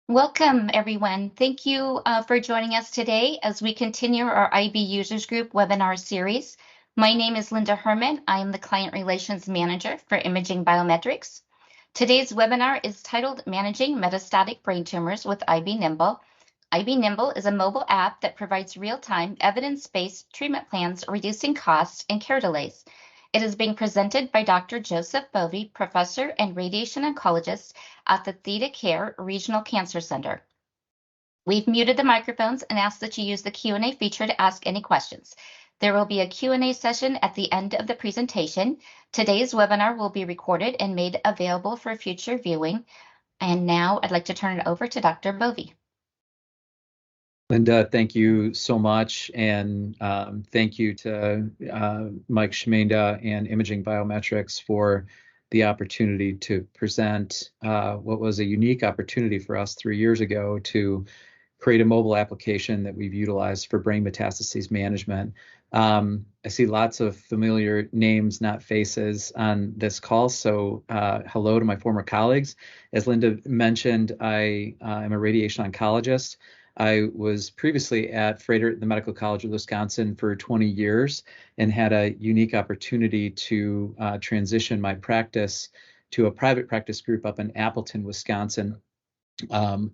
Welcome, everyone. Thank you for joining us today as we continue our IB Users Group webinar series. My name is Linda Herman. I am the Client Relations Manager for Imaging Biometrics. Today's webinar is titled Managing Metastatic Brain Tumors with IB Nimble. IB Nimble is a mobile app that provides real-time, evidence-based treatment plans, reducing costs and care delays. It is being presented by Dr. Joseph Bovi, professor and radiation oncologist at the Theta Care Regional Cancer Center. We've muted the microphones and ask that you use the Q&A feature to ask any questions. There will be a Q&A session at the end of the presentation. Today's webinar will be recorded and made available for future viewing. And now I'd like to turn it over to Dr. Bovi. Linda, thank you so much, and thank you to Mike Shemenda and Imaging Biometrics for the opportunity to present what was a unique opportunity for us 3 years ago to create a mobile application that we've utilized for brain metastases management. I see lots of familiar names, not faces, on this call, so hello to my former colleagues. As Linda mentioned, I am a radiation oncologist. I was previously at Froedtert, the Medical College of Wisconsin, for 20 years and had a unique opportunity to transition my practice to a private practice group up in Appleton, Wisconsin,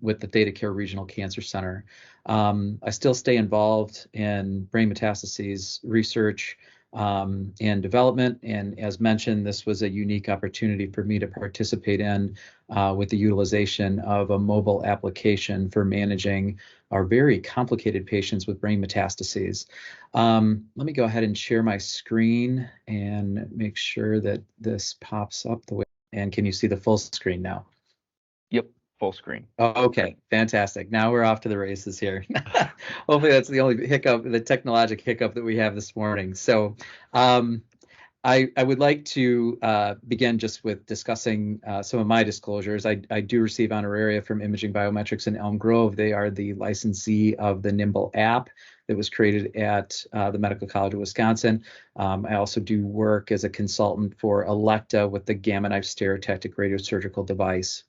with the Theta Care Regional Cancer Center. I still stay involved in brain metastases research and development. And as mentioned, this was a unique opportunity for me to participate in with the utilization of a mobile application for managing our very complicated patients with brain metastases. Let me go ahead and share my screen and make sure that this pops up the way. And can you see the full screen now? Yep, full screen. Oh, okay, fantastic. Now we're off to the races here. Hopefully that's the only hiccup, the technologic hiccup that we have this morning. So I would like to begin just with discussing some of my disclosures. I do receive honoraria from Imaging Biometrics in Elm Grove. They are the licensee of the Nimble app that was created at the Medical College of Wisconsin. I also do work as a consultant for Elekta with the Gamma Knife stereotactic radiosurgical device.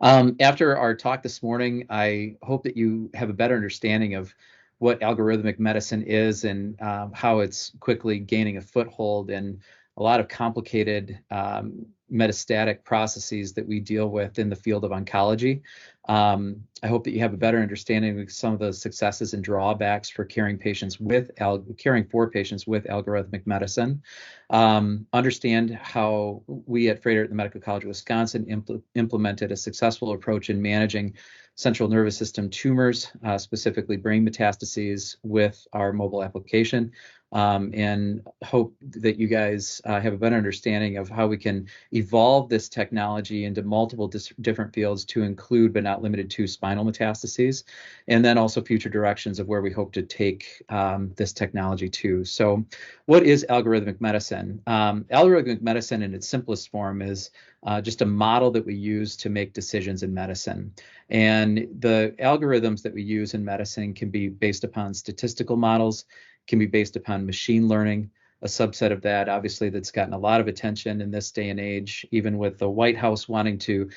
After our talk this morning, I hope that you have a better understanding of what algorithmic medicine is and how it's quickly gaining a foothold in a lot of complicated metastatic processes that we deal with in the field of oncology. I hope that you have a better understanding of some of the successes and drawbacks for caring for patients with algorithmic medicine. Understand how we at Froedtert, the Medical College of Wisconsin, implemented a successful approach in managing central nervous system tumors, specifically brain metastases, with our mobile application. And hope that you guys have a better understanding of how we can evolve this technology into multiple different fields to include, but not limited to, spinal metastases, and then also future directions of where we hope to take this technology to. So what is algorithmic medicine? Algorithmic medicine in its simplest form is just a model that we use to make decisions in medicine. And the algorithms that we use in medicine can be based upon statistical models, can be based upon machine learning. A subset of that, obviously, that's gotten a lot of attention in this day and age, even with the White House wanting to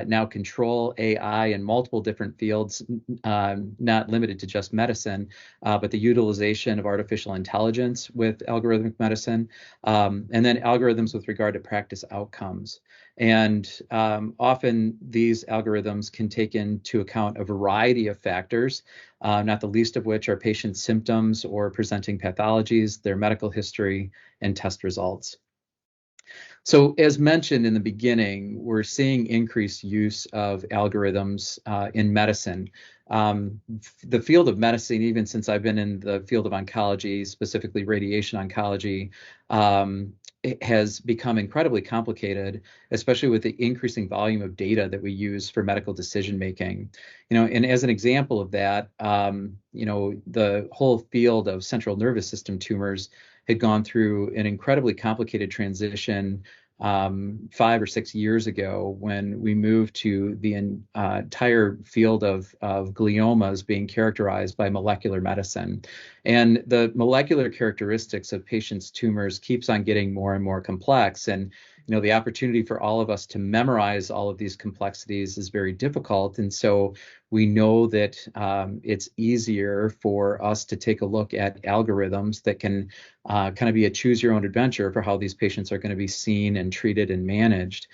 now control AI in multiple different fields, not limited to just medicine, but the utilization of artificial intelligence with algorithmic medicine, and then algorithms with regard to practice outcomes. And often these algorithms can take into account a variety of factors, not the least of which are patient symptoms or presenting pathologies, their medical history, and test results. So as mentioned in the beginning, we're seeing increased use of algorithms in medicine. The field of medicine, even since I've been in the field of oncology, specifically radiation oncology, it has become incredibly complicated, especially with the increasing volume of data that we use for medical decision making. And as an example of that, the whole field of central nervous system tumors had gone through an incredibly complicated transition 5 or 6 years ago when we moved to the entire field of gliomas being characterized by molecular medicine. And the molecular characteristics of patients' tumors keeps on getting more and more complex. And the opportunity for all of us to memorize all of these complexities is very difficult. And so we know that it's easier for us to take a look at algorithms that can kind of be a choose your own adventure for how these patients are going to be seen and treated and managed.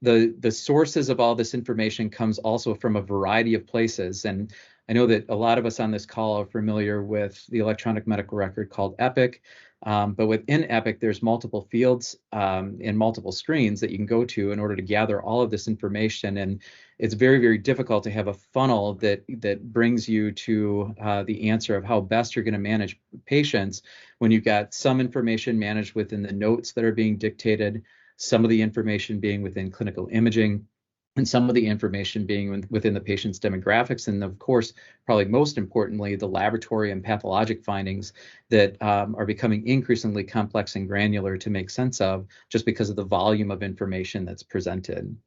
The sources of all this information comes also from a variety of places. And I know that a lot of us on this call are familiar with the electronic medical record called Epic. But within Epic, there's multiple fields and multiple screens that you can go to in order to gather all of this information. And it's very, very difficult to have a funnel that brings you to the answer of how best you're going to manage patients when you've got some information managed within the notes that are being dictated, some of the information being within clinical imaging, and some of the information being within the patient's demographics, and of course, probably most importantly, the laboratory and pathologic findings that are becoming increasingly complex and granular to make sense of just because of the volume of information that's presented.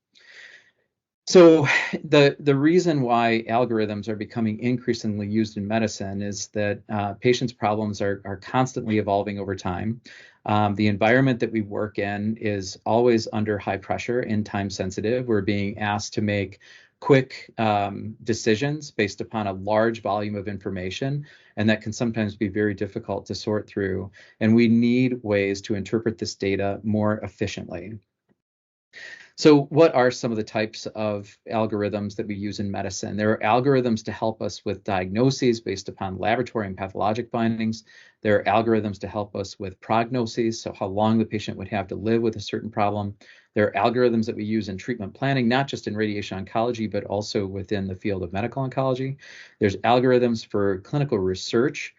So the reason why algorithms are becoming increasingly used in medicine is that patients' problems are constantly evolving over time. The environment that we work in is always under high pressure and time sensitive. We're being asked to make quick decisions based upon a large volume of information, and that can sometimes be very difficult to sort through. And we need ways to interpret this data more efficiently. So what are some of the types of algorithms that we use in medicine? There are algorithms to help us with diagnoses based upon laboratory and pathologic findings. There are algorithms to help us with prognoses, so how long the patient would have to live with a certain problem. There are algorithms that we use in treatment planning, not just in radiation oncology, but also within the field of medical oncology. There's algorithms for clinical research,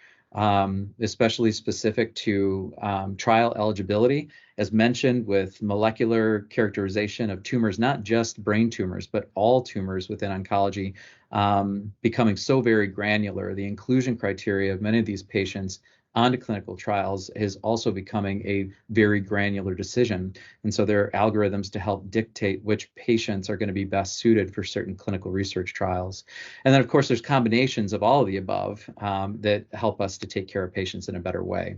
especially specific to trial eligibility, as mentioned, with molecular characterization of tumors, not just brain tumors, but all tumors within oncology, becoming so very granular. The inclusion criteria of many of these patients onto clinical trials is also becoming a very granular decision. And so there are algorithms to help dictate which patients are going to be best suited for certain clinical research trials. And then, of course, there's combinations of all of the above that help us to take care of patients in a better way.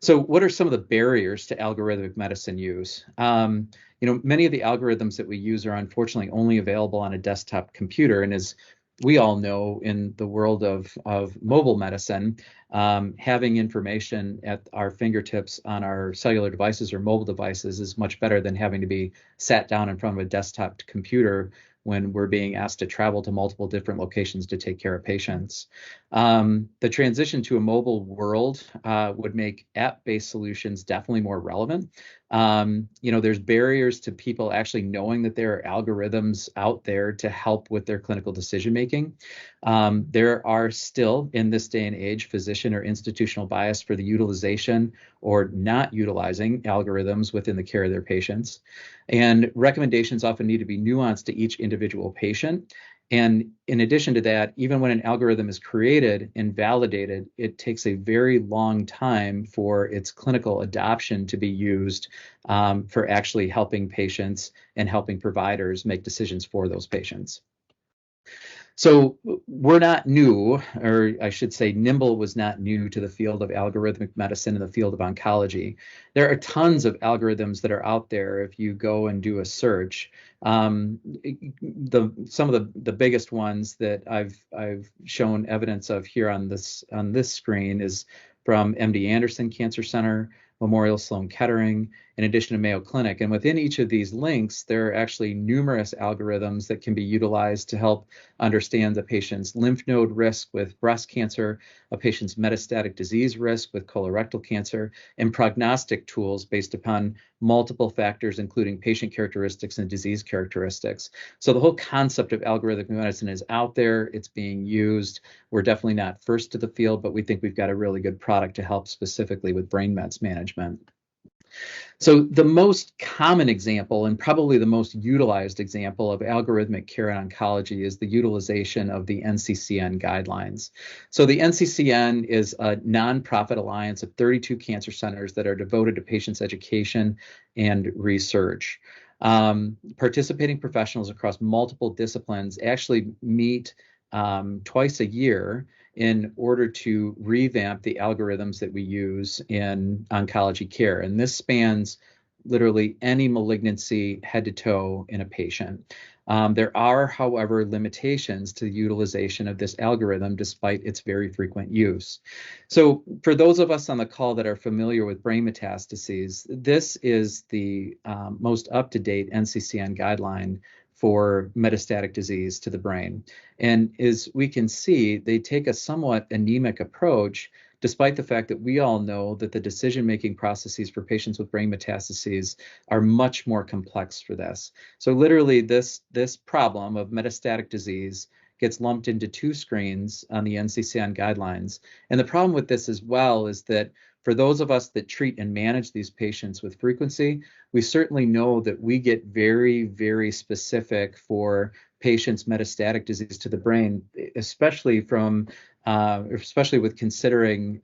So what are some of the barriers to algorithmic medicine use? Many of the algorithms that we use are unfortunately only available on a desktop computer. And as we all know, in the world of mobile medicine, having information at our fingertips on our cellular devices or mobile devices is much better than having to be sat down in front of a desktop computer when we're being asked to travel to multiple different locations to take care of patients. The transition to a mobile world would make app-based solutions definitely more relevant. There's barriers to people actually knowing that there are algorithms out there to help with their clinical decision making. There are still, in this day and age, physician or institutional bias for the utilization or not utilizing algorithms within the care of their patients. And recommendations often need to be nuanced to each individual patient. And in addition to that, even when an algorithm is created and validated, it takes a very long time for its clinical adoption to be used for actually helping patients and helping providers make decisions for those patients. So we're not new, or I should say Nimble was not new to the field of algorithmic medicine and the field of oncology. There are tons of algorithms that are out there if you go and do a search. Some of the biggest ones that I've shown evidence of here on this screen is from MD Anderson Cancer Center, Memorial Sloan Kettering, in addition to Mayo Clinic. And within each of these links, there are actually numerous algorithms that can be utilized to help understand the patient's lymph node risk with breast cancer, a patient's metastatic disease risk with colorectal cancer, and prognostic tools based upon multiple factors, including patient characteristics and disease characteristics. So the whole concept of algorithmic medicine is out there. It's being used. We're definitely not first to the field, but we think we've got a really good product to help specifically with brain mets management. So the most common example, and probably the most utilized example of algorithmic care in oncology, is the utilization of the NCCN guidelines. So the NCCN is a nonprofit alliance of 32 cancer centers that are devoted to patients' education and research. Participating professionals across multiple disciplines actually meet twice a year in order to revamp the algorithms that we use in oncology care. And this spans literally any malignancy head to toe in a patient. There are, however, limitations to the utilization of this algorithm despite its very frequent use. So for those of us on the call that are familiar with brain metastases, this is the most up-to-date NCCN guideline for metastatic disease to the brain. And as we can see, they take a somewhat anemic approach, despite the fact that we all know that the decision-making processes for patients with brain metastases are much more complex for this. So literally this problem of metastatic disease gets lumped into 2 screens on the NCCN guidelines. And the problem with this as well is that for those of us that treat and manage these patients with frequency, we certainly know that we get very, very specific for patients' metastatic disease to the brain, especially with considering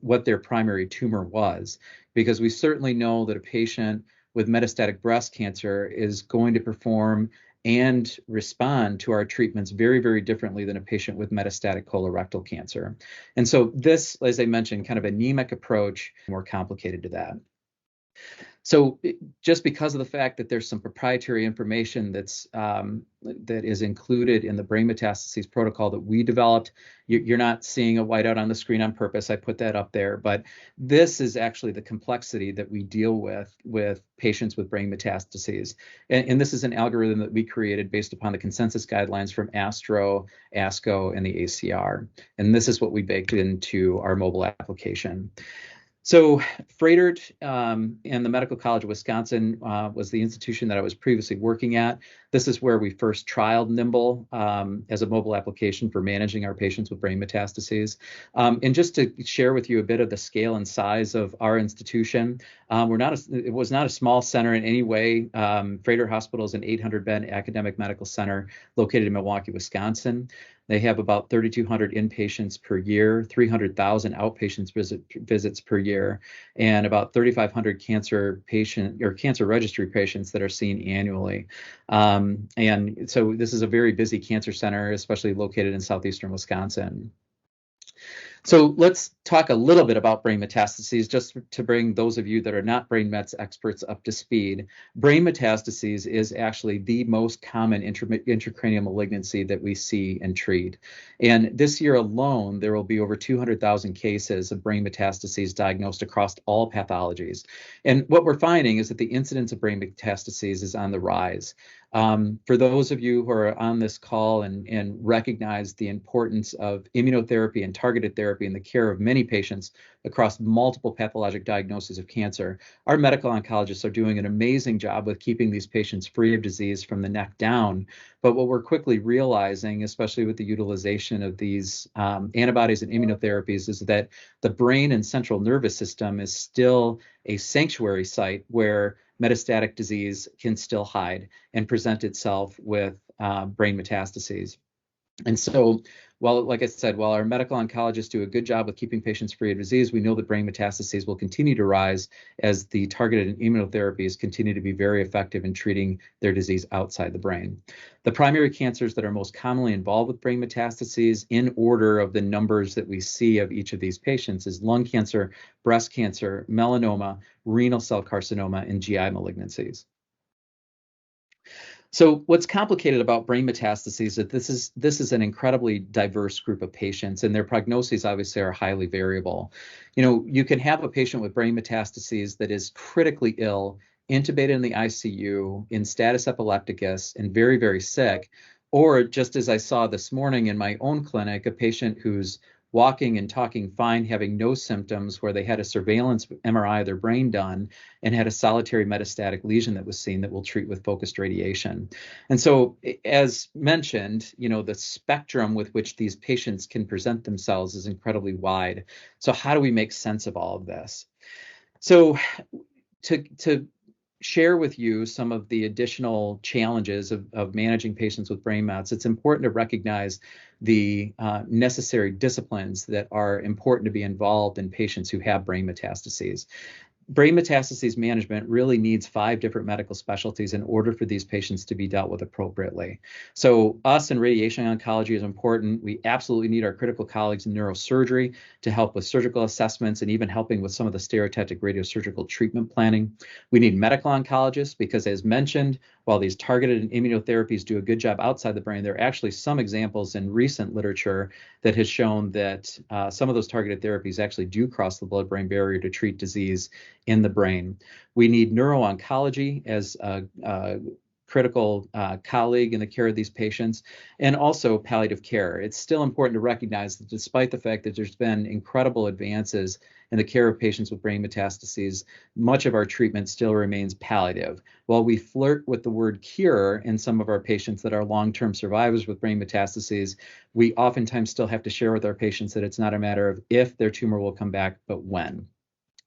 what their primary tumor was, because we certainly know that a patient with metastatic breast cancer is going to perform and respond to our treatments very, very differently than a patient with metastatic colorectal cancer. And so this, as I mentioned, kind of anemic approach, more complicated to that. So just because of the fact that there's some proprietary information that is included in the brain metastases protocol that we developed, you're not seeing a whiteout on the screen on purpose. I put that up there, but this is actually the complexity that we deal with patients with brain metastases. And this is an algorithm that we created based upon the consensus guidelines from ASTRO, ASCO, and the ACR. And this is what we baked into our mobile application. So Froedtert and the Medical College of Wisconsin was the institution that I was previously working at. This is where we first trialed Nimble as a mobile application for managing our patients with brain metastases. And just to share with you a bit of the scale and size of our institution, it was not a small center in any way. Froedtert Hospital is an 800-bed academic medical center located in Milwaukee, Wisconsin. They have about 3,200 inpatients per year, 300,000 outpatients visits per year, and about 3,500 cancer registry patients that are seen annually. And so this is a very busy cancer center, especially located in southeastern Wisconsin. So let's talk a little bit about brain metastases, just to bring those of you that are not brain mets experts up to speed. Brain metastases is actually the most common intracranial malignancy that we see and treat. And this year alone, there will be over 200,000 cases of brain metastases diagnosed across all pathologies. And what we're finding is that the incidence of brain metastases is on the rise. For those of you who are on this call and recognize the importance of immunotherapy and targeted therapy in the care of many patients across multiple pathologic diagnoses of cancer, our medical oncologists are doing an amazing job with keeping these patients free of disease from the neck down. But what we're quickly realizing, especially with the utilization of these antibodies and immunotherapies, is that the brain and central nervous system is still a sanctuary site where metastatic disease can still hide and present itself with brain metastases. And so, like I said, while our medical oncologists do a good job with keeping patients free of disease, we know that brain metastases will continue to rise as the targeted immunotherapies continue to be very effective in treating their disease outside the brain. The primary cancers that are most commonly involved with brain metastases, in order of the numbers that we see of each of these patients, is lung cancer, breast cancer, melanoma, renal cell carcinoma, and GI malignancies. So what's complicated about brain metastases is that this is an incredibly diverse group of patients, and their prognoses obviously are highly variable. You can have a patient with brain metastases that is critically ill, intubated in the ICU, in status epilepticus, and very, very sick, or just as I saw this morning in my own clinic, a patient who's walking and talking fine, having no symptoms, where they had a surveillance MRI of their brain done and had a solitary metastatic lesion that was seen that we'll treat with focused radiation. And so, as mentioned, the spectrum with which these patients can present themselves is incredibly wide. So how do we make sense of all of this? So to share with you some of the additional challenges of managing patients with brain mets, it's important to recognize the necessary disciplines that are important to be involved in patients who have brain metastases. brain metastases management really needs 5 different medical specialties in order for these patients to be dealt with appropriately. So us in radiation oncology is important. We absolutely need our critical colleagues in neurosurgery to help with surgical assessments and even helping with some of the stereotactic radiosurgical treatment planning. We need medical oncologists because, as mentioned, while these targeted immunotherapies do a good job outside the brain, there are actually some examples in recent literature that has shown that some of those targeted therapies actually do cross the blood-brain barrier to treat disease in the brain. We need neuro-oncology as a critical colleague in the care of these patients, and also palliative care. It's still important to recognize that despite the fact that there's been incredible advances in the care of patients with brain metastases, much of our treatment still remains palliative. While we flirt with the word cure in some of our patients that are long-term survivors with brain metastases, we oftentimes still have to share with our patients that it's not a matter of if their tumor will come back, but when.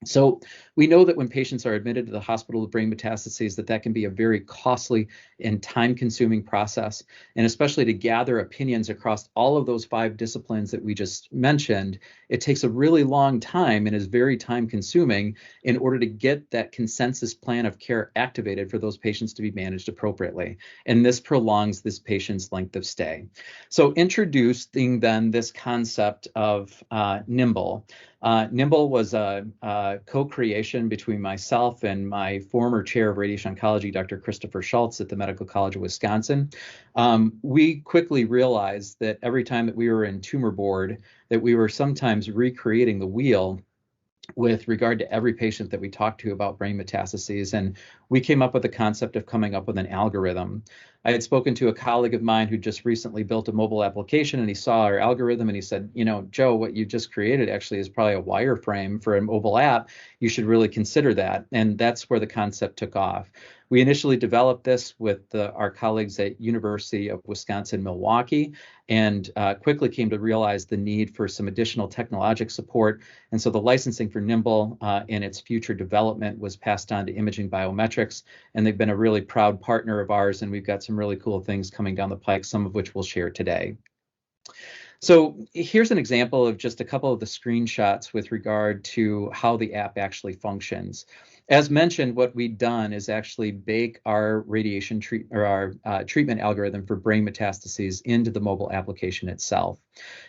So we know that when patients are admitted to the hospital with brain metastases, that can be a very costly and time-consuming process, and especially to gather opinions across all of those 5 disciplines that we just mentioned, it takes a really long time and is very time-consuming in order to get that consensus plan of care activated for those patients to be managed appropriately. And this prolongs this patient's length of stay. So introducing then this concept of Nimble. Nimble was a co-creation between myself and my former chair of radiation oncology, Dr. Christopher Schultz at the Medical College of Wisconsin. We quickly realized that every time that we were in tumor board, that we were sometimes recreating the wheel with regard to every patient that we talked to about brain metastases. And we came up with the concept of coming up with an algorithm. I had spoken to a colleague of mine who just recently built a mobile application, and he saw our algorithm and he said, you know, Joe, what you just created actually is probably a wireframe for a mobile app. You should really consider that. And that's where the concept took off. We initially developed this with our colleagues at University of Wisconsin-Milwaukee, and quickly came to realize the need for some additional technologic support. And so the licensing for Nimble and its future development was passed on to Imaging Biometrics, and they've been a really proud partner of ours, and we've got some really cool things coming down the pike, some of which we'll share today. So here's an example of just a couple of the screenshots with regard to how the app actually functions. As mentioned, what we've done is actually bake our treatment algorithm for brain metastases into the mobile application itself.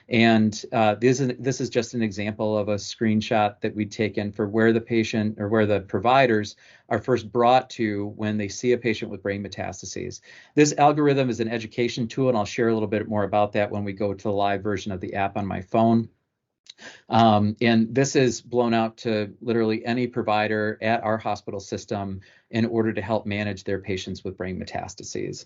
And this is just an example of a screenshot that we'd taken for where the patient or where the providers are first brought to when they see a patient with brain metastases. This algorithm is an education tool, and I'll share a little bit more about that when we go to the live version of the app on my phone. And this is blown out to literally any provider at our hospital system in order to help manage their patients with brain metastases.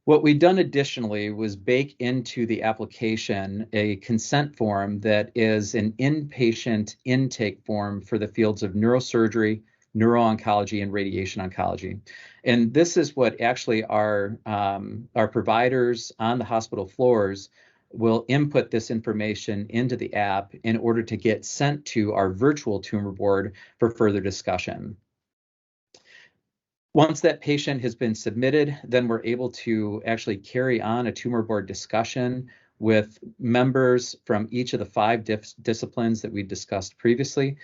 What we've done additionally was bake into the application a consent form that is an inpatient intake form for the fields of neurosurgery, neuro-oncology, and radiation oncology. And this is what actually our providers on the hospital floors will input this information into the app in order to get sent to our virtual tumor board for further discussion. Once that patient has been submitted, then we're able to actually carry on a tumor board discussion with members from each of the 5 disciplines that we discussed previously: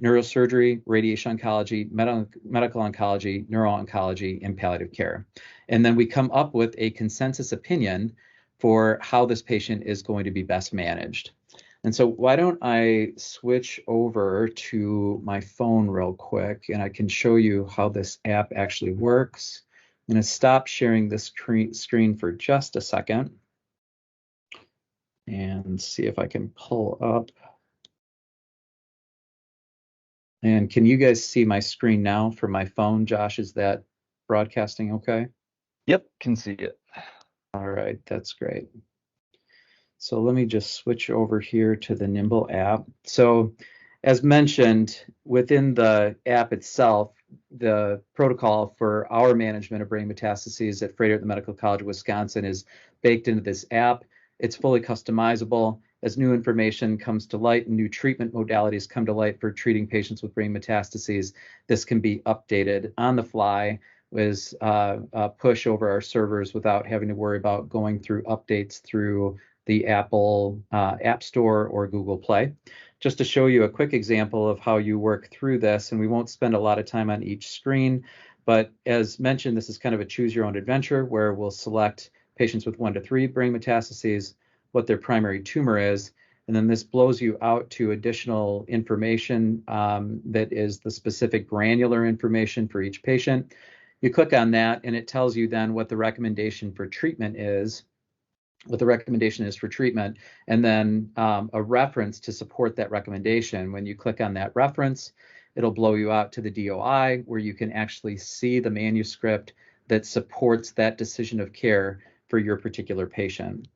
neurosurgery, radiation oncology, medical oncology, neuro-oncology, and palliative care. And then we come up with a consensus opinion for how this patient is going to be best managed. And so why don't I switch over to my phone real quick, and I can show you how this app actually works. I'm going to stop sharing this screen for just a second and see if I can pull up. And can you guys see my screen now for my phone? Josh, is that broadcasting okay? Yep, can see it. All right, that's great. So let me just switch over here to the Nimble app. So as mentioned, within the app itself, the protocol for our management of brain metastases at Froedtert Medical College of Wisconsin is baked into this app. It's fully customizable. As new information comes to light and new treatment modalities come to light for treating patients with brain metastases, this can be updated on the fly with a push over our servers without having to worry about going through updates through the Apple App Store or Google Play. Just to show you a quick example of how you work through this, and we won't spend a lot of time on each screen, but as mentioned, this is kind of a choose your own adventure where we'll select patients with 1 to 3 brain metastases, what their primary tumor is, and then this blows you out to additional information that is the specific granular information for each patient. You click on that and it tells you then what the recommendation for treatment is, for treatment, and then a reference to support that recommendation. When you click on that reference, it'll blow you out to the DOI where you can actually see the manuscript that supports that decision of care for your particular patient.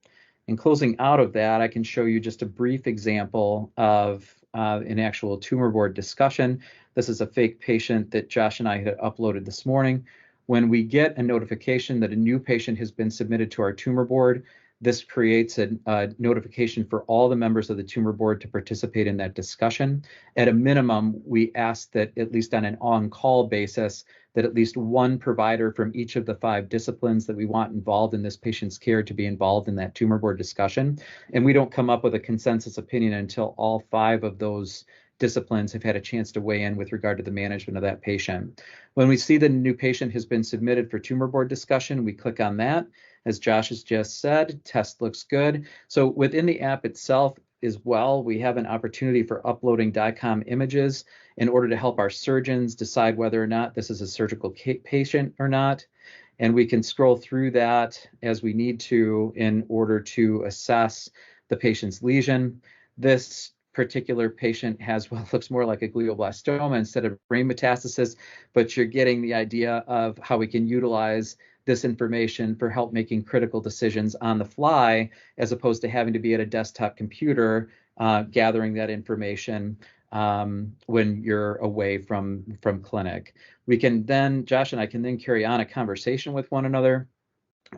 In closing out of that, I can show you just a brief example of an actual tumor board discussion. This is a fake patient that Josh and I had uploaded this morning. When we get a notification that a new patient has been submitted to our tumor board, this creates a notification for all the members of the tumor board to participate in that discussion. At a minimum, we ask that at least on an on-call basis, that at least one provider from each of the 5 disciplines that we want involved in this patient's care to be involved in that tumor board discussion. And we don't come up with a consensus opinion until all 5 of those disciplines have had a chance to weigh in with regard to the management of that patient. When we see that a new patient has been submitted for tumor board discussion, we click on that. As Josh has just said, test looks good. So within the app itself as well, we have an opportunity for uploading DICOM images in order to help our surgeons decide whether or not this is a surgical patient or not. And we can scroll through that as we need to in order to assess the patient's lesion. This particular patient has what looks more like a glioblastoma instead of brain metastasis, but you're getting the idea of how we can utilize this information for help making critical decisions on the fly, as opposed to having to be at a desktop computer gathering that information when you're away from clinic. We can then, Josh and I can then carry on a conversation with one another.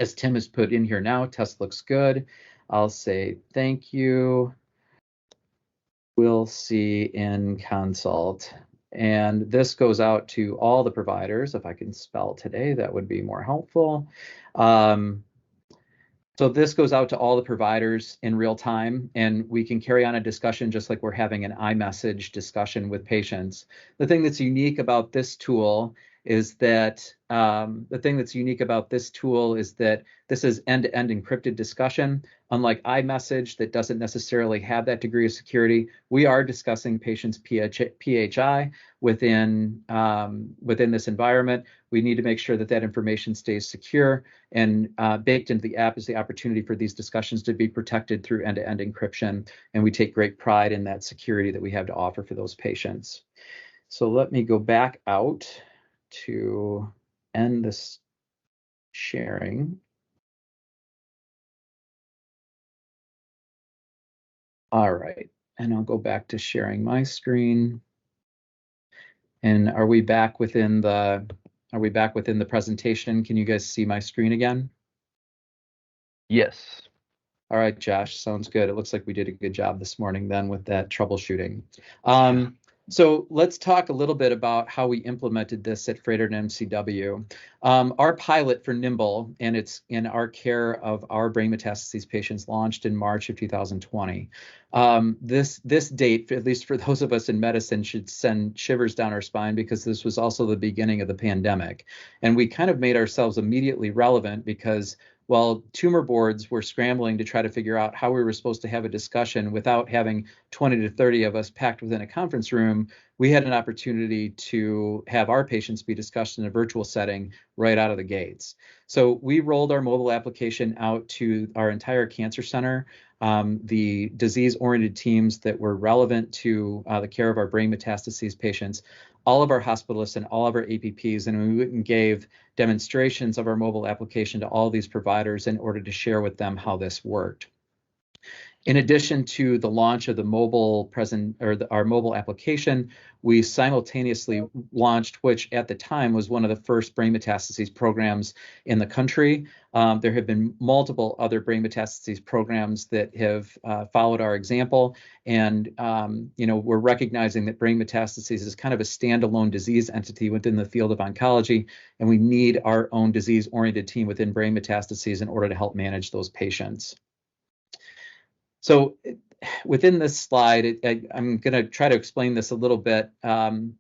As Tim has put in here now, test looks good. I'll say thank you. We'll see in consult. And this goes out to all the providers. If I can spell today, that would be more helpful. So this goes out to all the providers in real time, and we can carry on a discussion just like we're having an iMessage discussion with patients. The thing that's unique about this tool is that this is end-to-end encrypted discussion. Unlike iMessage that doesn't necessarily have that degree of security, we are discussing patients' PHI within this environment. We need to make sure that that information stays secure, and baked into the app is the opportunity for these discussions to be protected through end-to-end encryption, and we take great pride in that security that we have to offer for those patients. So let me go back out to end this sharing. All right, and I'll go back to sharing my screen. And are we back within the presentation? Can you guys see my screen again? Yes. All right, Josh, sounds good. It looks like we did a good job this morning then with that troubleshooting. So let's talk a little bit about how we implemented this at Froedtert and MCW. Our pilot for Nimble, and it's in our care of our brain metastases patients, launched in March of 2020. This date, at least for those of us in medicine, should send shivers down our spine because this was also the beginning of the pandemic. And we kind of made ourselves immediately relevant because while tumor boards were scrambling to try to figure out how we were supposed to have a discussion without having 20 to 30 of us packed within a conference room, we had an opportunity to have our patients be discussed in a virtual setting right out of the gates. So we rolled our mobile application out to our entire cancer center, the disease-oriented teams that were relevant to the care of our brain metastases patients, all of our hospitalists and all of our APPs, and we went and gave demonstrations of our mobile application to all these providers in order to share with them how this worked. In addition to the launch of the mobile our mobile application, we simultaneously launched, which at the time was one of the first brain metastases programs in the country. There have been multiple other brain metastases programs that have followed our example, and we're recognizing that brain metastases is kind of a standalone disease entity within the field of oncology, and we need our own disease-oriented team within brain metastases in order to help manage those patients. So within this slide, I'm going to try to explain this a little bit.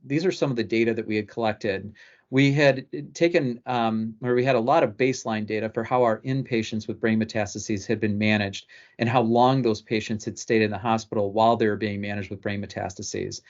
These are some of the data that we had collected. We had taken, or we had a lot of baseline data for how our inpatients with brain metastases had been managed and how long those patients had stayed in the hospital while they were being managed with brain metastases.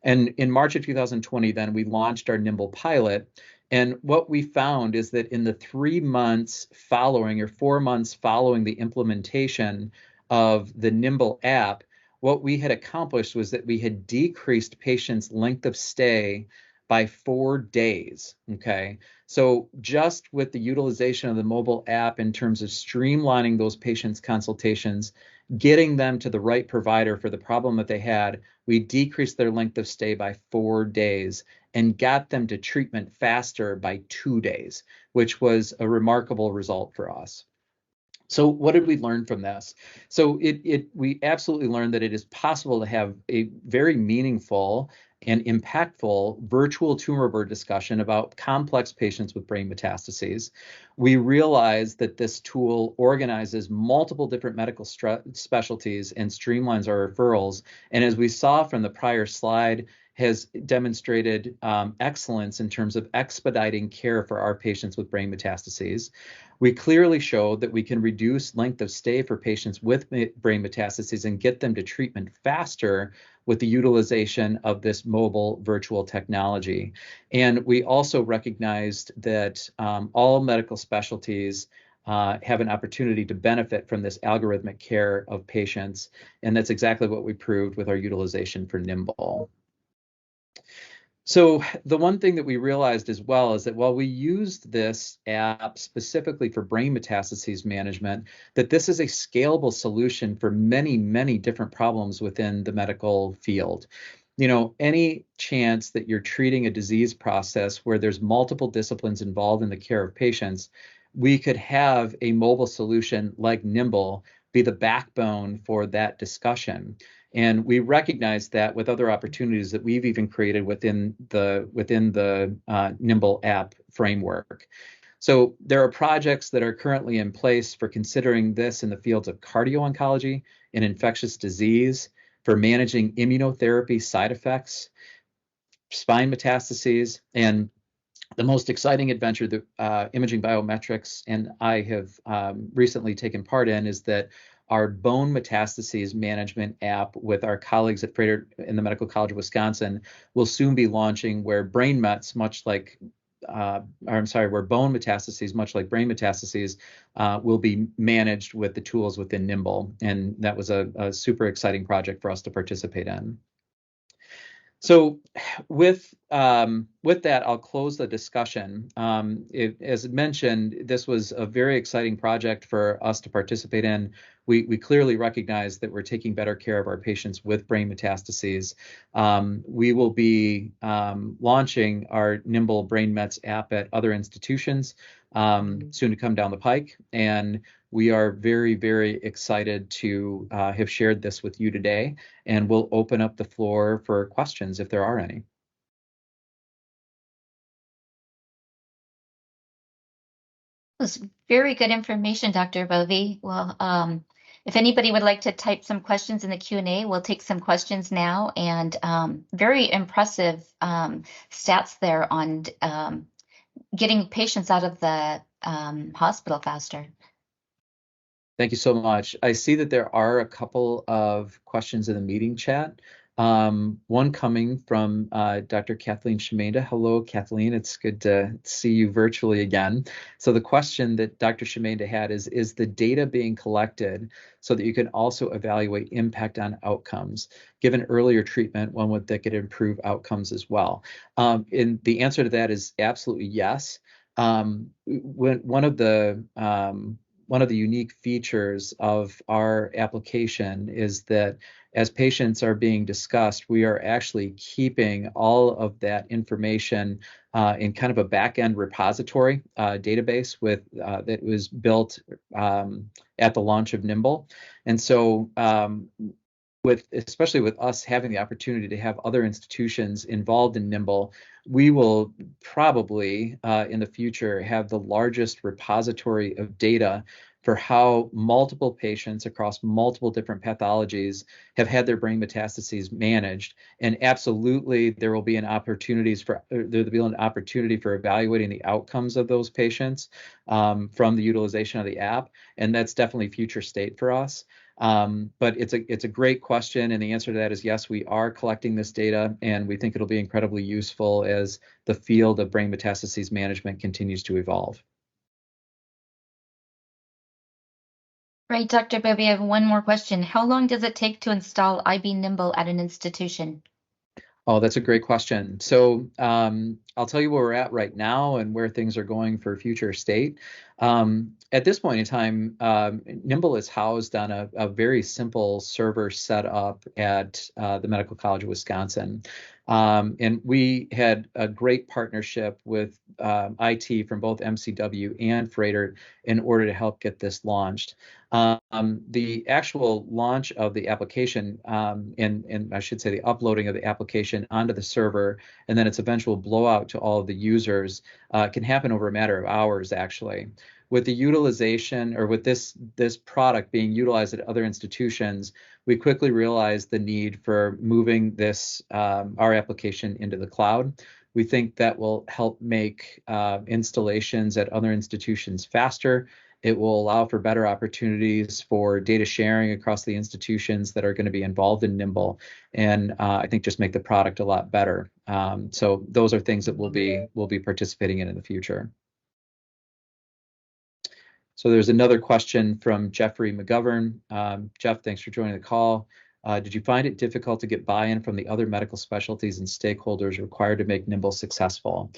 And in March of 2020, then we launched our Nimble pilot. And what we found is that in the 3 months following or 4 months following the implementation of the Nimble app, what we had accomplished was that we had decreased patients' length of stay by 4 days. Okay. So just with the utilization of the mobile app in terms of streamlining those patients' consultations, getting them to the right provider for the problem that they had, we decreased their length of stay by 4 days and got them to treatment faster by 2 days, which was a remarkable result for us. So what did we learn from this? So we absolutely learned that it is possible to have a very meaningful and impactful virtual tumor board discussion about complex patients with brain metastases. We realized that this tool organizes multiple different medical specialties and streamlines our referrals. And as we saw from the prior slide, has demonstrated excellence in terms of expediting care for our patients with brain metastases. We clearly showed that we can reduce length of stay for patients with brain metastases and get them to treatment faster with the utilization of this mobile virtual technology. And we also recognized that all medical specialties have an opportunity to benefit from this algorithmic care of patients. And that's exactly what we proved with our utilization for Nimble. So the one thing that we realized as well is that while we used this app specifically for brain metastases management, that this is a scalable solution for many, many different problems within the medical field. You know, any chance that you're treating a disease process where there's multiple disciplines involved in the care of patients, we could have a mobile solution like Nimble be the backbone for that discussion. And we recognize that with other opportunities that we've even created within the Nimble app framework. So there are projects that are currently in place for considering this in the fields of cardio-oncology and infectious disease, for managing immunotherapy side effects, spine metastases, and the most exciting adventure that Imaging Biometrics and I have recently taken part in is that our bone metastases management app with our colleagues at Froedtert in the Medical College of Wisconsin will soon be launching, where brain mets, much like, where bone metastases, much like brain metastases, will be managed with the tools within Nimble. And that was a super exciting project for us to participate in. So with that, I'll close the discussion. As mentioned, this was a very exciting project for us to participate in. We clearly recognize that we're taking better care of our patients with brain metastases. We will be launching our Nimble Brain Mets app at other institutions soon to come down the pike. And we are very, very excited to have shared this with you today, and we'll open up the floor for questions if there are any. It was very good information, Dr. Bovi. Well, if anybody would like to type some questions in the Q&A, we'll take some questions now. And very impressive stats there on getting patients out of the hospital faster. Thank you so much. I see that there are a couple of questions in the meeting chat. One coming from Dr. Kathleen Shemenda. Hello, Kathleen. It's good to see you virtually again. So the question that Dr. Shemenda had is the data being collected so that you can also evaluate impact on outcomes? Given earlier treatment, one would think it improve outcomes as well. And the answer to that is absolutely yes. One of the unique features of our application is that as patients are being discussed, we are actually keeping all of that information in kind of a back-end repository database that was built at the launch of Nimble. And so especially with us having the opportunity to have other institutions involved in Nimble, we will probably in the future have the largest repository of data for how multiple patients across multiple different pathologies have had their brain metastases managed. And absolutely, there will be an opportunity for evaluating the outcomes of those patients from the utilization of the app. And that's definitely future state for us. But it's a great question, and the answer to that is yes, we are collecting this data, and we think it'll be incredibly useful as the field of brain metastases management continues to evolve. Right, Dr. Bovi, I have one more question. How long does it take to install IB Nimble at an institution? Oh, that's a great question. So I'll tell you where we're at right now and where things are going for future state. At this point in time, Nimble is housed on a very simple server set up at the Medical College of Wisconsin. And we had a great partnership with IT from both MCW and Froedtert in order to help get this launched. The actual launch of the application, and I should say the uploading of the application onto the server, and then its eventual blowout to all of the users can happen over a matter of hours, actually. With the utilization, or with this product being utilized at other institutions, we quickly realized the need for moving this our application into the cloud. We think that will help make installations at other institutions faster. It will allow for better opportunities for data sharing across the institutions that are going to be involved in Nimble, and I think just make the product a lot better. So those are things that we'll be participating in the future. So there's another question from Jeffrey McGovern. Jeff, thanks for joining the call. Did you find it difficult to get buy-in from the other medical specialties and stakeholders required to make Nimble successful?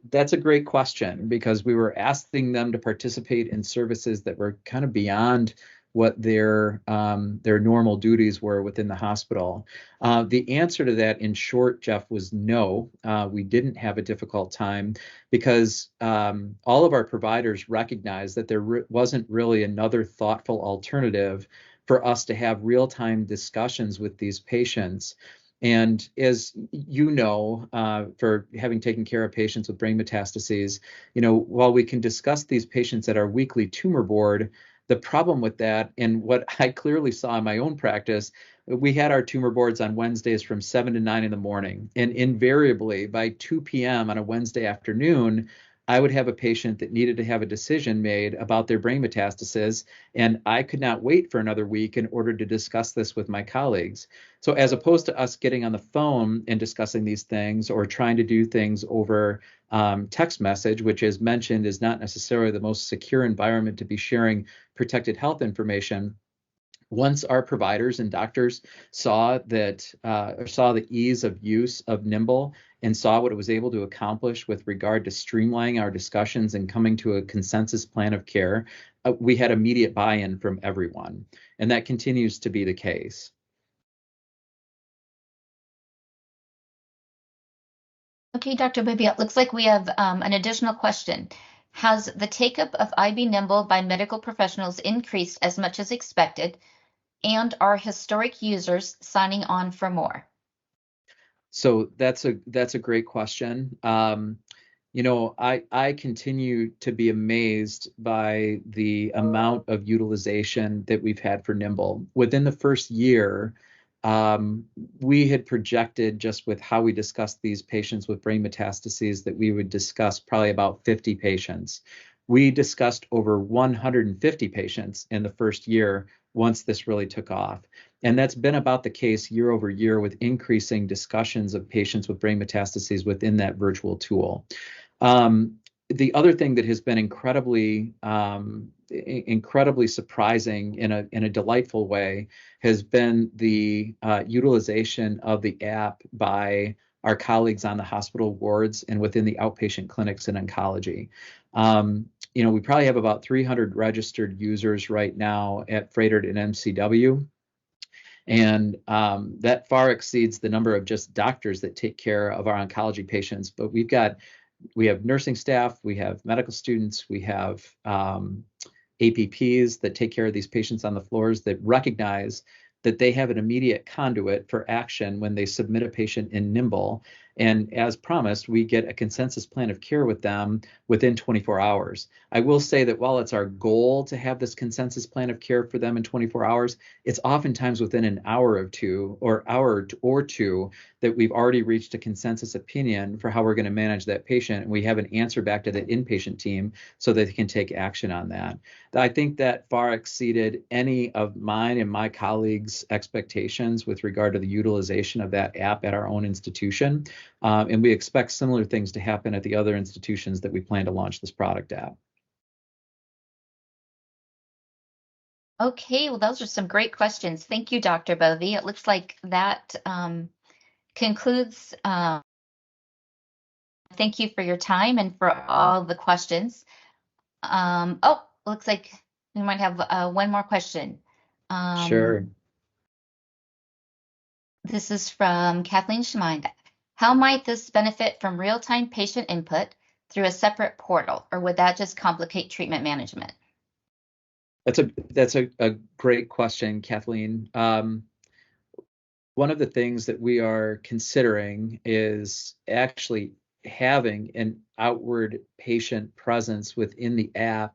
That's a great question, because we were asking them to participate in services that were kind of beyond what their normal duties were within the hospital. The answer to that, in short, Jeff, was no. We didn't have a difficult time, because all of our providers recognized that there wasn't really another thoughtful alternative for us to have real-time discussions with these patients. And as you know, for having taken care of patients with brain metastases, while we can discuss these patients at our weekly tumor board, the problem with that, and what I clearly saw in my own practice, we had our tumor boards on Wednesdays from 7 to 9 in the morning. And invariably, by 2 p.m. on a Wednesday afternoon, I would have a patient that needed to have a decision made about their brain metastasis, and I could not wait for another week in order to discuss this with my colleagues. So as opposed to us getting on the phone and discussing these things, or trying to do things over text message, which, as mentioned, is not necessarily the most secure environment to be sharing protected health information, once our providers and doctors saw the ease of use of Nimble and saw what it was able to accomplish with regard to streamlining our discussions and coming to a consensus plan of care, we had immediate buy-in from everyone, and that continues to be the case. Okay, Dr. Bovi, it looks like we have an additional question. Has the take-up of IB Nimble by medical professionals increased as much as expected? And are historic users signing on for more? So that's a great question. I continue to be amazed by the amount of utilization that we've had for Nimble. Within the first year, we had projected, just with how we discussed these patients with brain metastases, that we would discuss probably about 50 patients. We discussed over 150 patients in the first year once this really took off. And that's been about the case year over year, with increasing discussions of patients with brain metastases within that virtual tool. The other thing that has been incredibly surprising in a delightful way has been the utilization of the app by our colleagues on the hospital wards and within the outpatient clinics in oncology. We probably have about 300 registered users right now at Froedtert and MCW. And that far exceeds the number of just doctors that take care of our oncology patients. But we have nursing staff, we have medical students, we have APPs that take care of these patients on the floors, that recognize that they have an immediate conduit for action when they submit a patient in Nimble. And as promised, we get a consensus plan of care with them within 24 hours. I will say that while it's our goal to have this consensus plan of care for them in 24 hours, it's oftentimes within an hour or two that we've already reached a consensus opinion for how we're going to manage that patient. And we have an answer back to the inpatient team so that they can take action on that. I think that far exceeded any of mine and my colleagues' expectations with regard to the utilization of that app at our own institution. And we expect similar things to happen at the other institutions that we plan to launch this product at. Okay, well, those are some great questions. Thank you, Dr. Bovi. It looks like that concludes. Thank you for your time and for all the questions. Oh, looks like we might have one more question. Sure. This is from Kathleen Schmind. How might this benefit from real-time patient input through a separate portal, or would that just complicate treatment management? That's a great question, Kathleen. One of the things that we are considering is actually having an outward patient presence within the app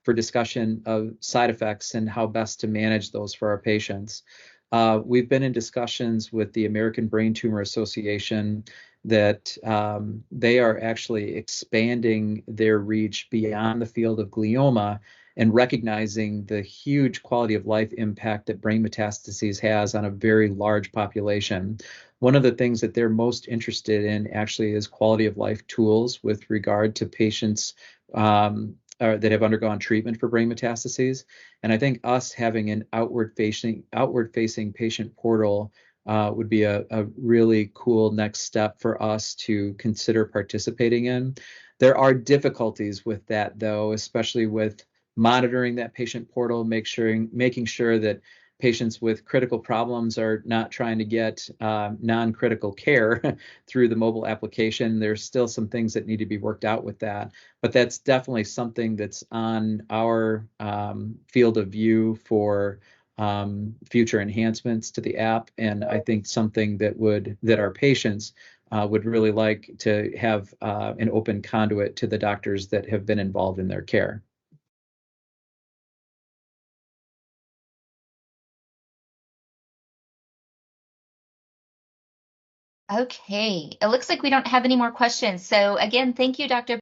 for discussion of side effects and how best to manage those for our patients. We've been in discussions with the American Brain Tumor Association that they are actually expanding their reach beyond the field of glioma and recognizing the huge quality of life impact that brain metastases has on a very large population. One of the things that they're most interested in actually is quality of life tools with regard to patients that have undergone treatment for brain metastases. And I think us having an outward facing patient portal would be a really cool next step for us to consider participating in. There are difficulties with that, though, especially with monitoring that patient portal, making sure that patients with critical problems are not trying to get non-critical care through the mobile application. There's still some things that need to be worked out with that, but that's definitely something that's on our field of view for future enhancements to the app. And I think something that our patients would really like to have an open conduit to the doctors that have been involved in their care. Okay, it looks like we don't have any more questions. So again, thank you, Dr.